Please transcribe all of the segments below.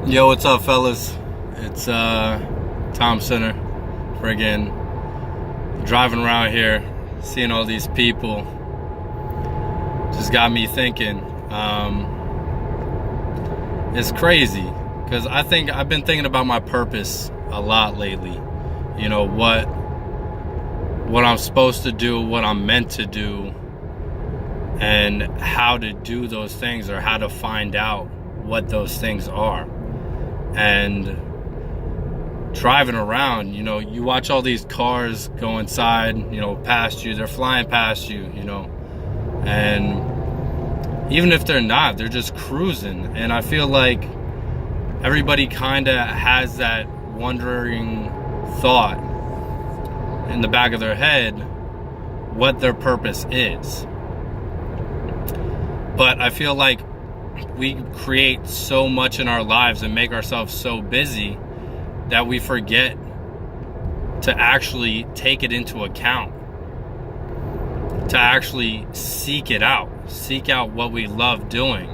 Yo, what's up, fellas? It's Tom Center. Friggin' driving around here, seeing all these people, just got me thinking. It's crazy because I've been thinking about my purpose a lot lately. You know what I'm supposed to do, what I'm meant to do, and how to do those things, or how to find out what those things are. And driving around, you watch all these cars go inside, past you. They're flying past you, and even if they're not, they're just cruising. And I feel like everybody kind of has that wondering thought in the back of their head what their purpose is. But I feel like we create so much in our lives and make ourselves so busy that we forget to actually take it into account, to actually seek out what we love doing.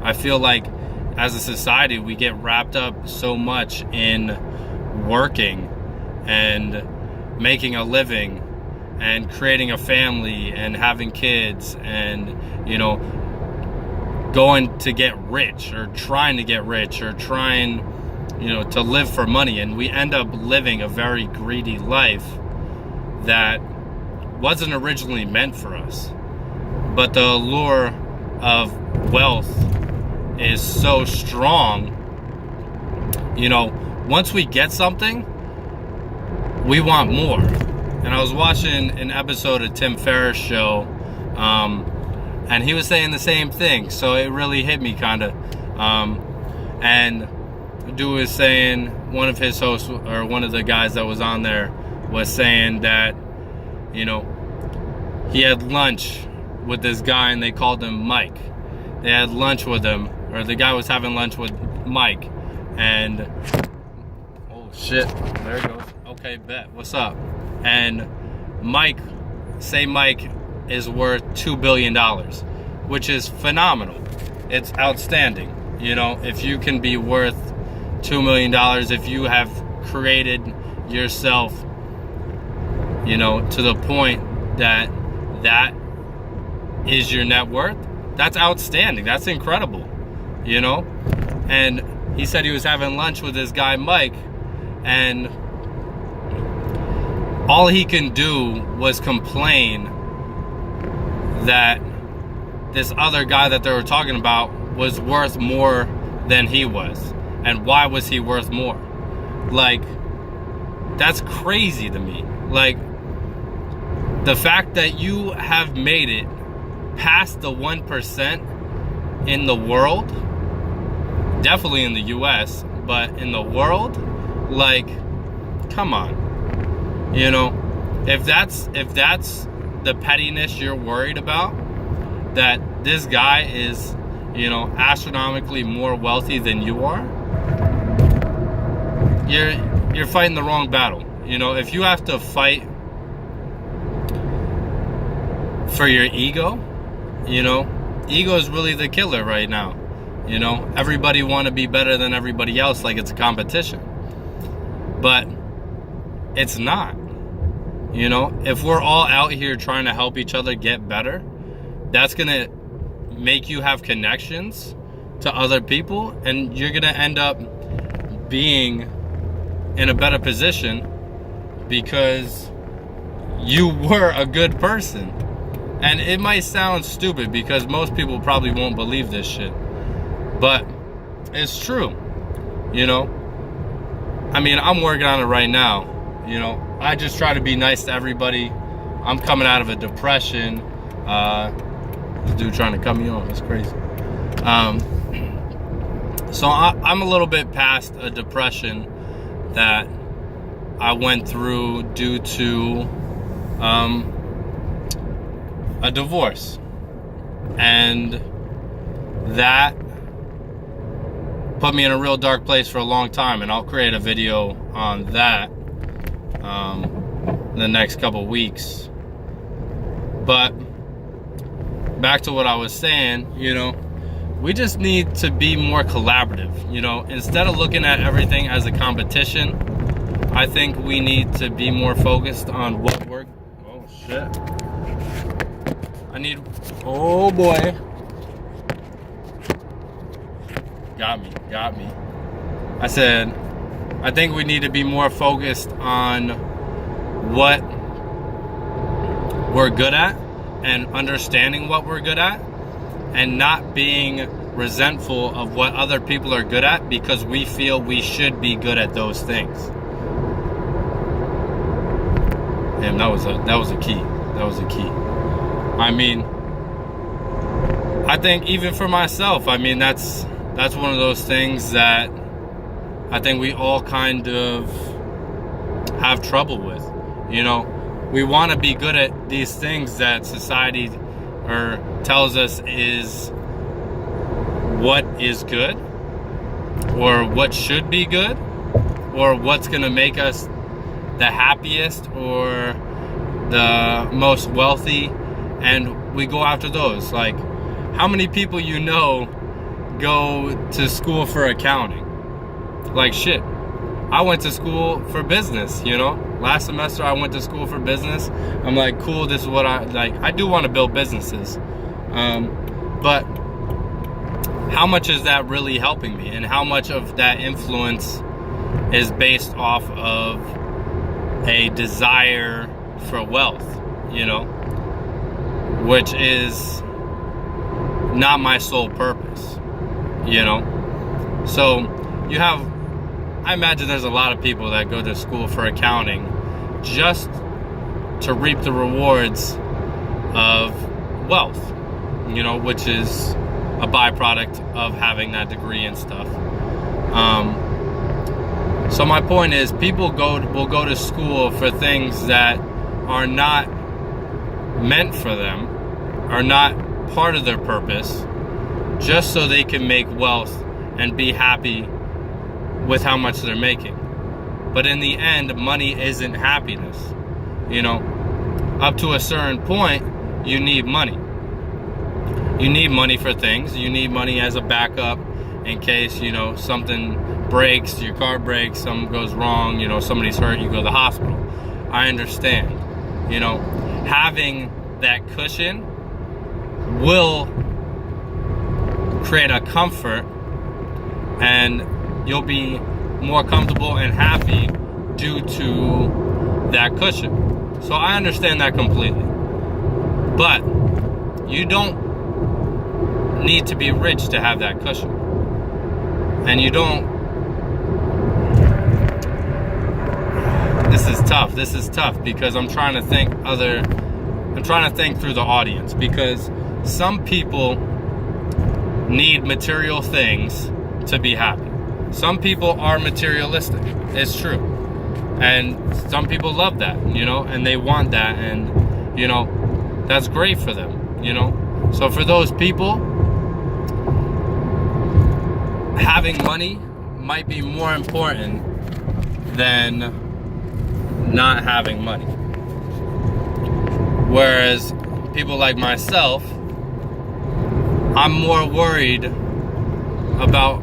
I feel like as a society, we get wrapped up so much in working and making a living and creating a family and having kids and, going to get rich, or trying to get rich, or trying, to live for money. And we end up living a very greedy life that wasn't originally meant for us. But the allure of wealth is so strong. Once we get something, we want more. And I was watching an episode of Tim Ferriss show, and he was saying the same thing, so it really hit me kind of. And the dude was saying, one of his hosts, or one of the guys that was on there, was saying that, he had lunch with this guy and they called him Mike. They had lunch with him, or the guy was having lunch with Mike, and oh shit, there it goes. Okay, bet. What's up? And Mike is worth $2 billion, which is phenomenal. It's outstanding. If you can be worth $2 million, if you have created yourself, to the point that is your net worth, that's outstanding. That's incredible, And he said he was having lunch with this guy, Mike, and all he can do was complain that this other guy that they were talking about was worth more than he was. And why was he worth more? Like, that's crazy to me. Like, the fact that you have made it past the 1% in the world, definitely in the US, but in the world, like, come on. If that's the pettiness you're worried about, that this guy is, astronomically more wealthy than you are, you're fighting the wrong battle. If you have to fight for your ego, ego is really the killer right now. Everybody want to be better than everybody else, like it's a competition. But it's not. If we're all out here trying to help each other get better, that's going to make you have connections to other people, and you're going to end up being in a better position because you were a good person. And it might sound stupid because most people probably won't believe this shit, but it's true. I'm working on it right now. I just try to be nice to everybody. I'm coming out of a depression. This dude trying to cut me off. It's crazy. So I'm a little bit past a depression that I went through due to a divorce. And that put me in a real dark place for a long time. And I'll create a video on that in the next couple weeks. But back to what I was saying, we just need to be more collaborative. Instead of looking at everything as a competition, I think we need to be more focused on what we're... Oh, shit. Oh, boy. Got me. I said, I think we need to be more focused on what we're good at and understanding what we're good at, and not being resentful of what other people are good at because we feel we should be good at those things. Damn, that was a key. I mean, I think even for myself, I mean, that's one of those things that I think we all kind of have trouble with. We want to be good at these things that society tells us is what is good, or what should be good, or what's going to make us the happiest or the most wealthy, and we go after those. Like, how many people go to school for accounting? Like, shit, I went to school for business. Last semester I went to school for business. I'm like, cool, this is what I like. I do want to build businesses, but how much is that really helping me, and how much of that influence is based off of a desire for wealth, which is not my sole purpose, So I imagine there's a lot of people that go to school for accounting just to reap the rewards of wealth, which is a byproduct of having that degree and stuff. So my point is, people will go to school for things that are not meant for them, are not part of their purpose, just so they can make wealth and be happy with how much they're making. But in the end, money isn't happiness. Up to a certain point, you need money. You need money for things. You need money as a backup in case, something breaks, your car breaks, something goes wrong, somebody's hurt, you go to the hospital. I understand. Having that cushion will create a comfort, and you'll be more comfortable and happy due to that cushion. So I understand that completely. But you don't need to be rich to have that cushion. And you don't... This is tough because I'm trying to think through the audience, because some people need material things to be happy. Some people are materialistic. It's true. And some people love that, and they want that, and, that's great for them, So for those people, having money might be more important than not having money. Whereas people like myself, I'm more worried about...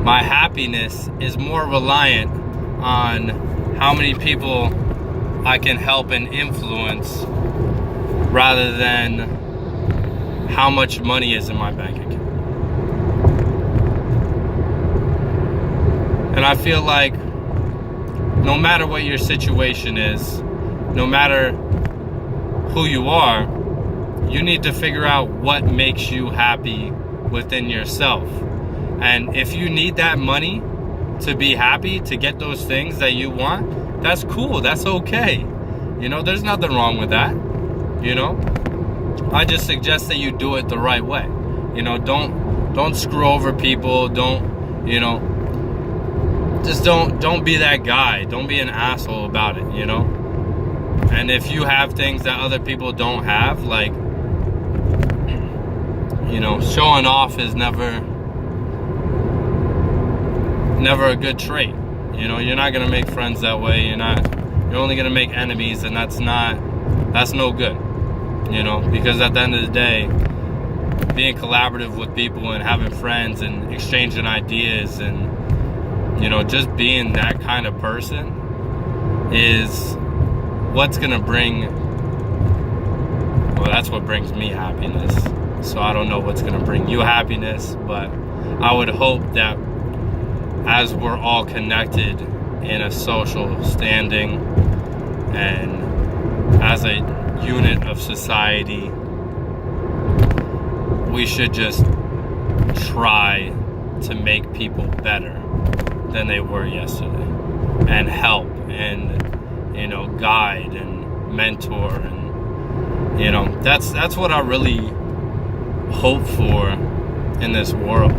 My happiness is more reliant on how many people I can help and influence, rather than how much money is in my bank account. And I feel like no matter what your situation is, no matter who you are, you need to figure out what makes you happy within yourself. And if you need that money to be happy, to get those things that you want, that's cool, that's okay. There's nothing wrong with that. I just suggest that you do it the right way. Don't screw over people, just don't be that guy. Don't be an asshole about it, And if you have things that other people don't have, like, showing off is never a good trait. You're not gonna make friends that way. You're only gonna make enemies, and that's no good. Because at the end of the day, being collaborative with people and having friends and exchanging ideas and, you know, just being that kind of person is what's gonna bring, well, that's what brings me happiness. So I don't know what's gonna bring you happiness, but I would hope that as we're all connected in a social standing and as a unit of society, we should just try to make people better than they were yesterday, and help and, you know, guide and mentor, and, you know, that's what I really hope for in this world.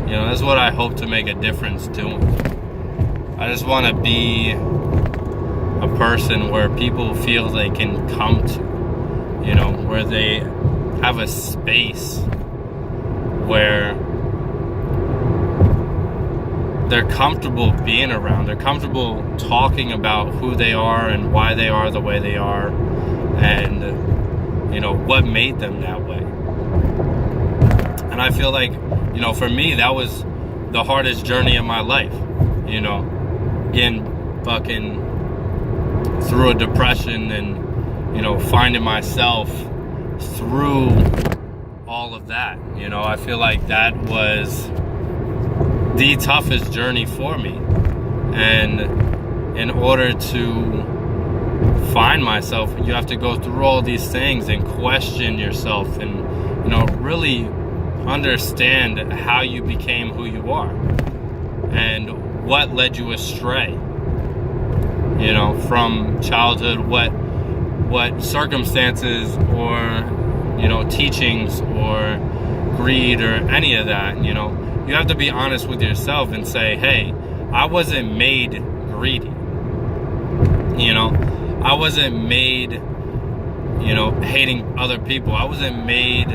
You know, that's what I hope to make a difference doing. I just want to be a person where people feel they can come to, you know, where they have a space where they're comfortable being around. They're comfortable talking about who they are and why they are the way they are, and, you know, what made them that way. And I feel like, you know, for me, that was the hardest journey of my life, you know, getting fucking through a depression and, you know, finding myself through all of that. You know, I feel like that was the toughest journey for me. And in order to find myself, you have to go through all these things and question yourself and, you know, really understand how you became who you are and what led you astray, you know, from childhood, what circumstances or, you know, teachings or greed or any of that. You know, you have to be honest with yourself and say, hey, I wasn't made greedy. You know, I wasn't made, you know, hating other people. I wasn't made,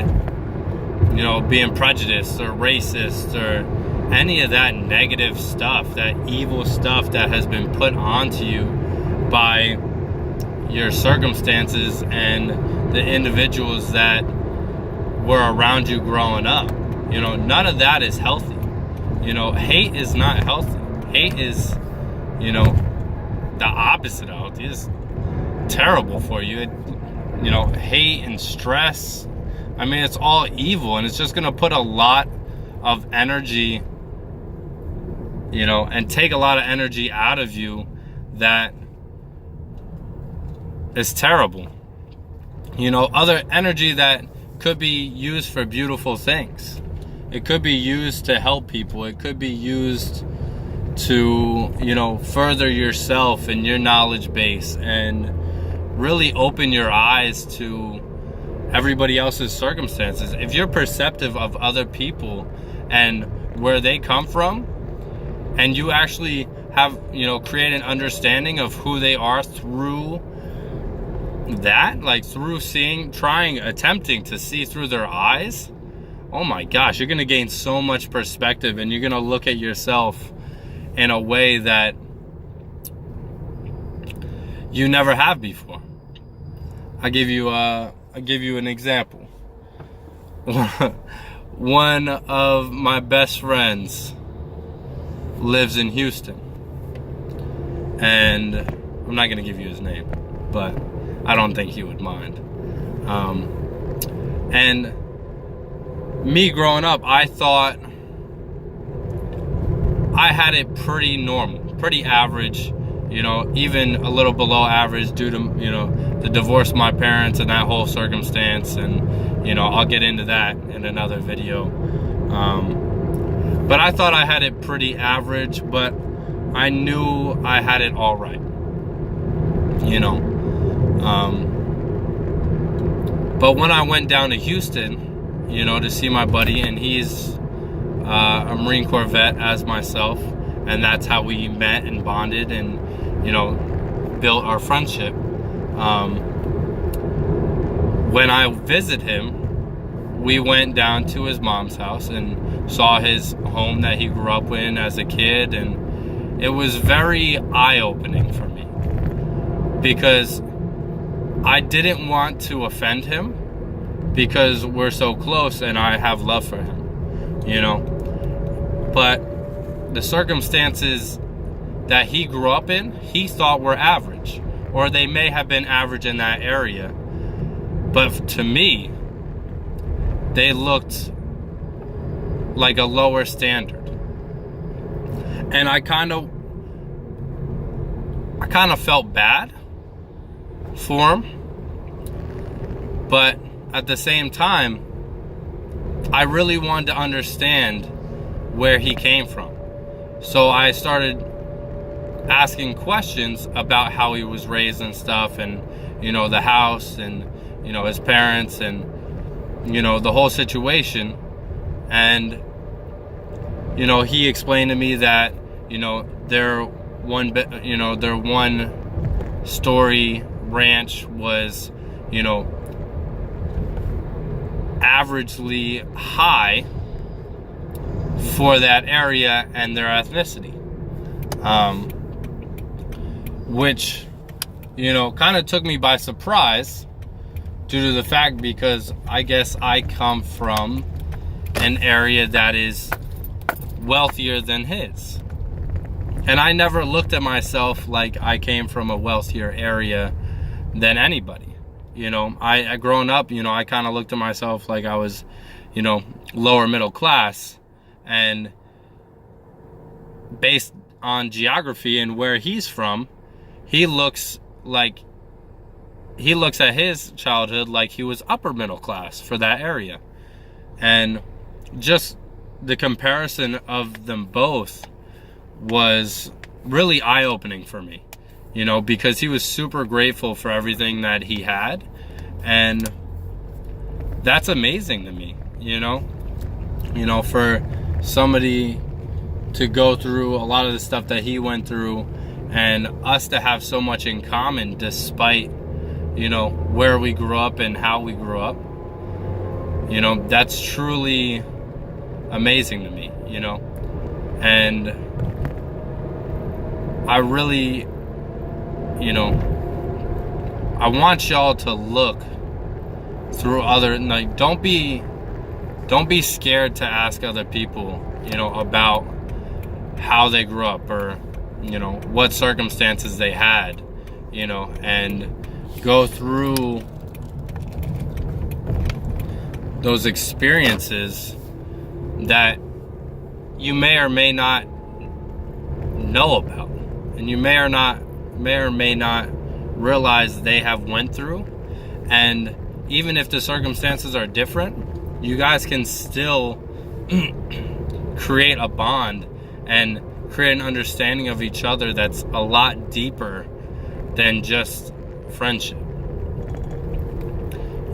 you know, being prejudiced or racist or any of that negative stuff, that evil stuff that has been put onto you by your circumstances and the individuals that were around you growing up. You know, none of that is healthy. You know, hate is not healthy. Hate is, you know, the opposite of healthy. It's terrible for you. You know, hate and stress, I mean, it's all evil, and it's just gonna put a lot of energy, you know, and take a lot of energy out of you that is terrible. You know, other energy that could be used for beautiful things. It could be used to help people. It could be used to, you know, further yourself and your knowledge base and really open your eyes to everybody else's circumstances. If you're perceptive of other people and where they come from, and you actually have, you know, create an understanding of who they are through that, like through attempting to see through their eyes, oh my gosh, you're gonna gain so much perspective, and you're gonna look at yourself in a way that you never have before. I'll give you an example. One of my best friends lives in Houston, and I'm not gonna give you his name, but I don't think he would mind. And me growing up, I thought I had it pretty normal, pretty average, you know, even a little below average due to, you know, the divorce of my parents and that whole circumstance. And, you know, I'll get into that in another video. But I thought I had it pretty average, but I knew I had it all right, you know. But when I went down to Houston, you know, to see my buddy, and he's a Marine Corps vet as myself, and that's how we met and bonded and, you know, built our friendship. When I visited him, we went down to his mom's house and saw his home that he grew up in as a kid, and it was very eye-opening for me because I didn't want to offend him, because we're so close and I have love for him, you know. But the circumstances that he grew up in, he thought were average, or they may have been average in that area. But to me, they looked like a lower standard. And I kind of felt bad for him. But at the same time, I really wanted to understand where he came from. So I started asking questions about how he was raised and stuff, and, you know, the house, and, you know, his parents, and, you know, the whole situation. And, you know, he explained to me that, you know, their one story ranch was, you know, averagely high for that area and their ethnicity, which, you know, kind of took me by surprise, due to the fact, because I guess I come from an area that is wealthier than his, and I never looked at myself like I came from a wealthier area than anybody. You know, I growing up, you know, I kind of looked at myself like I was, you know, lower middle class. And based on geography and where he's from, he looks at his childhood like he was upper middle class for that area. And just the comparison of them both was really eye-opening for me, you know, because he was super grateful for everything that he had. And that's amazing to me, you know, for somebody to go through a lot of the stuff that he went through, and us to have so much in common despite, you know, where we grew up and how we grew up. You know, that's truly amazing to me, you know. And I really, you know, I want y'all to look through other, like, don't be scared to ask other people, you know, about how they grew up, or, you know, what circumstances they had, you know, and go through those experiences that you may or may not know about, and you may or may not realize they have went through. And even if the circumstances are different, you guys can still create a bond and create an understanding of each other that's a lot deeper than just friendship.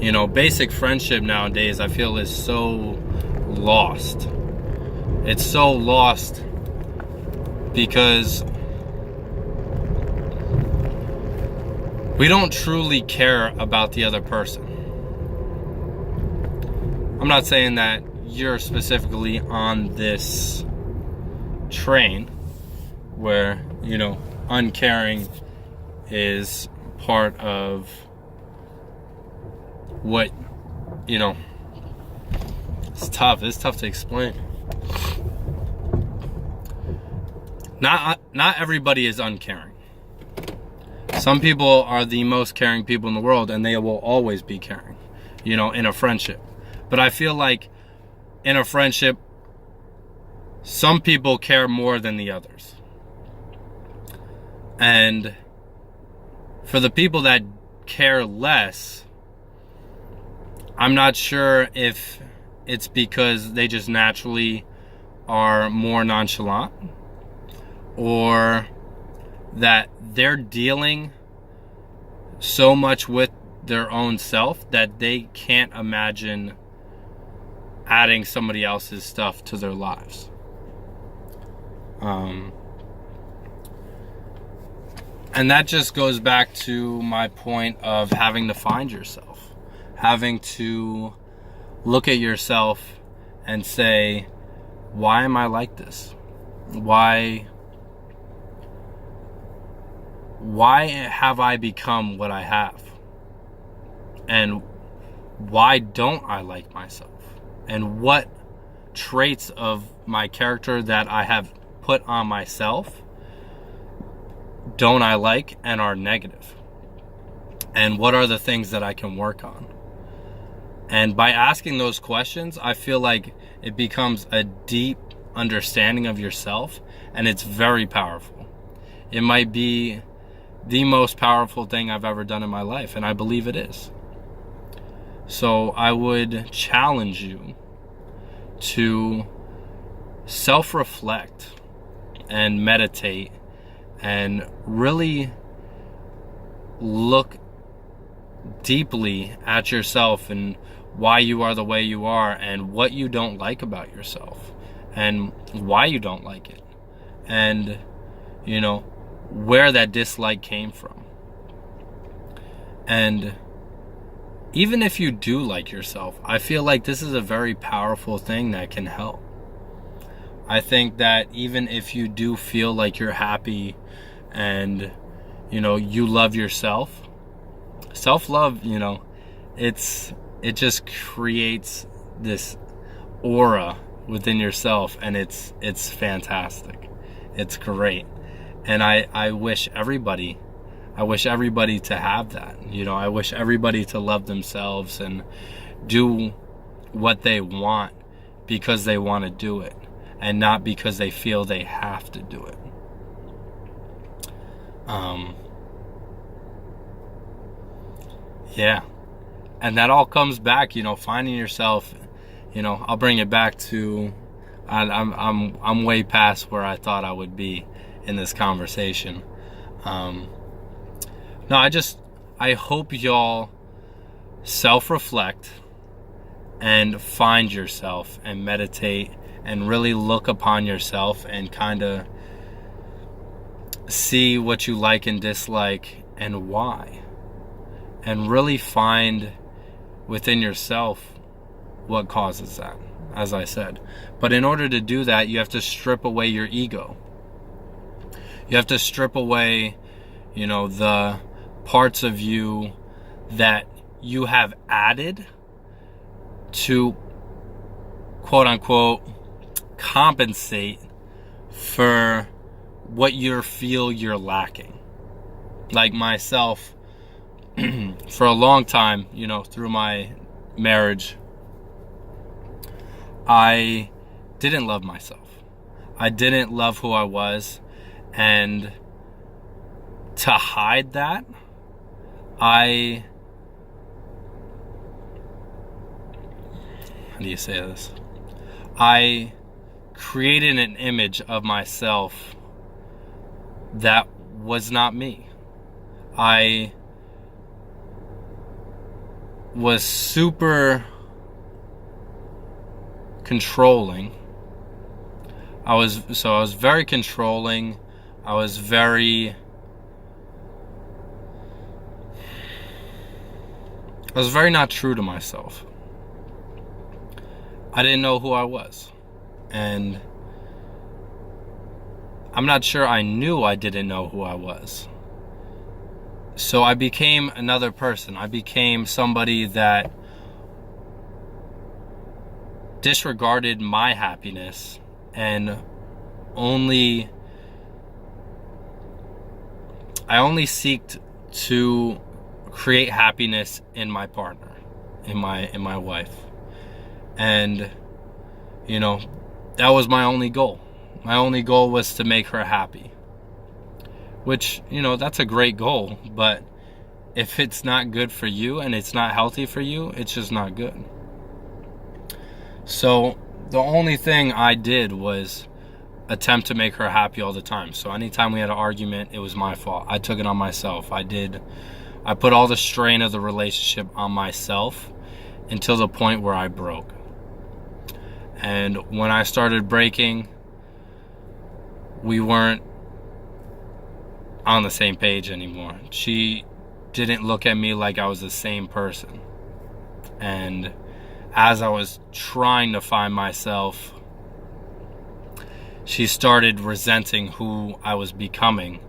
You know, basic friendship nowadays, I feel, is so lost. It's so lost because we don't truly care about the other person. I'm not saying that you're specifically on this train where, you know, uncaring is part of what, you know, it's tough to explain. Not everybody is uncaring. Some people are the most caring people in the world, and they will always be caring, you know, in a friendship. But I feel like in a friendship, some people care more than the others. And for the people that care less, I'm not sure if it's because they just naturally are more nonchalant, or that they're dealing so much with their own self that they can't imagine adding somebody else's stuff to their lives. And that just goes back to my point of having to find yourself, having to look at yourself and say, why am I like this? Why have I become what I have? And why don't I like myself? And what traits of my character that I have put on myself don't I like and are negative? And what are the things that I can work on? And by asking those questions, I feel like it becomes a deep understanding of yourself, and it's very powerful. It might be the most powerful thing I've ever done in my life, and I believe it is. So I would challenge you to self-reflect and meditate and really look deeply at yourself and why you are the way you are and what you don't like about yourself and why you don't like it, and where that dislike came from. And even if you do like yourself, I feel like this is a very powerful thing that can help. I think that even if you do feel like you're happy and you love yourself, self-love, it just creates this aura within yourself, and it's fantastic. It's great. And I wish everybody to have that. I wish everybody to love themselves and do what they want because they want to do it, and not because they feel they have to do it. Yeah. And that all comes back, finding yourself, I'll bring it back to, I'm way past where I thought I would be in this conversation. I hope y'all self-reflect and find yourself and meditate and really look upon yourself and kind of see what you like and dislike and why, and really find within yourself what causes that, as I said. But in order to do that, you have to strip away your ego. You have to strip away, the parts of you that you have added to, quote unquote, compensate for what you feel you're lacking. Like myself, for a long time, through my marriage, I didn't love myself. I didn't love who I was. And to hide that, how do you say this? I created an image of myself that was not me. I was super controlling. I was very controlling. I was very not true to myself. I didn't know who I was. And I'm not sure I knew I didn't know who I was. So I became another person. I became somebody that disregarded my happiness and I only seeked to create happiness in my partner, in my wife. And that was my only goal. My only goal was to make her happy. Which, that's a great goal, but if it's not good for you and it's not healthy for you, it's just not good. So the only thing I did was attempt to make her happy all the time. So anytime we had an argument, it was my fault. I took it on myself. I put all the strain of the relationship on myself until the point where I broke. And when I started breaking, we weren't on the same page anymore. She didn't look at me like I was the same person. And as I was trying to find myself, she started resenting who I was becoming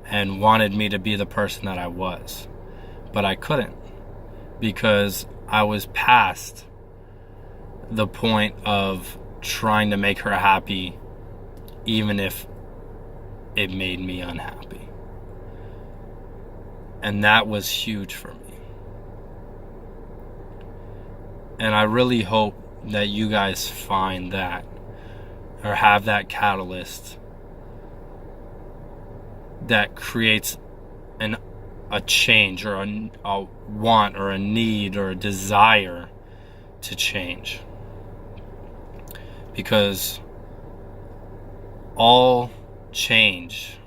and wanted me to be the person that I was. But I couldn't, because I was past the point of trying to make her happy, even if it made me unhappy. And that was huge for me. And I really hope that you guys find that, or have that catalyst that creates a change, or a want, or a need, or a desire to change. Because all change,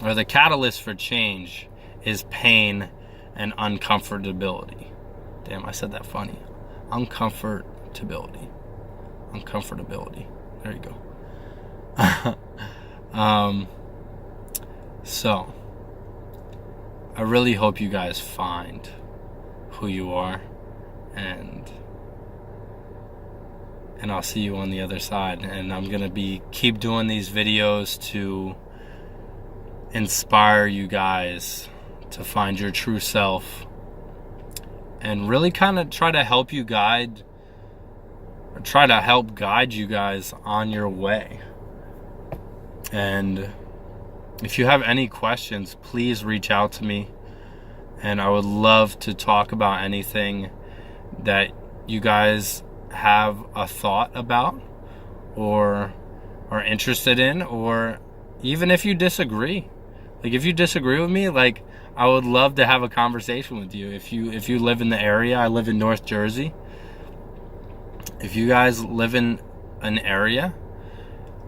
or the catalyst for change, is pain and uncomfortability. Damn, I said that funny. Uncomfortability. There you go. So I really hope you guys find who you are, and I'll see you on the other side. And I'm gonna keep doing these videos to inspire you guys to find your true self, and really kind of try to help guide you guys on your way. And if you have any questions, please reach out to me, and I would love to talk about anything that you guys have a thought about, or are interested in, or even if you disagree. Like, if you disagree with me, like, I would love to have a conversation with you. If you live in the area, I live in North Jersey. If you guys live in an area,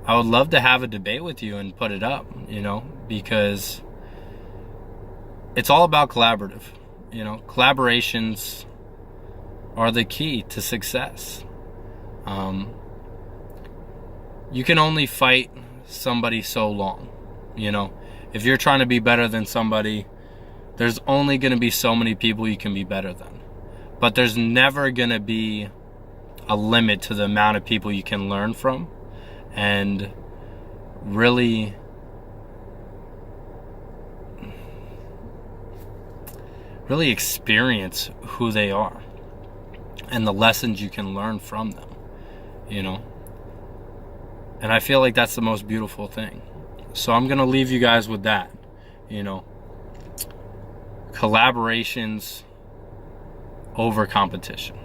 I would love to have a debate with you and put it up, because it's all about collaborative. Collaborations are the key to success. You can only fight somebody so long. If you're trying to be better than somebody, there's only going to be so many people you can be better than. But there's never going to be a limit to the amount of people you can learn from, and really experience who they are and the lessons you can learn from them, And I feel like that's the most beautiful thing. So I'm going to leave you guys with that, Collaborations over competition.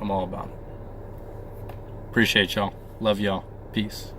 I'm all about it. Appreciate y'all. Love y'all. Peace.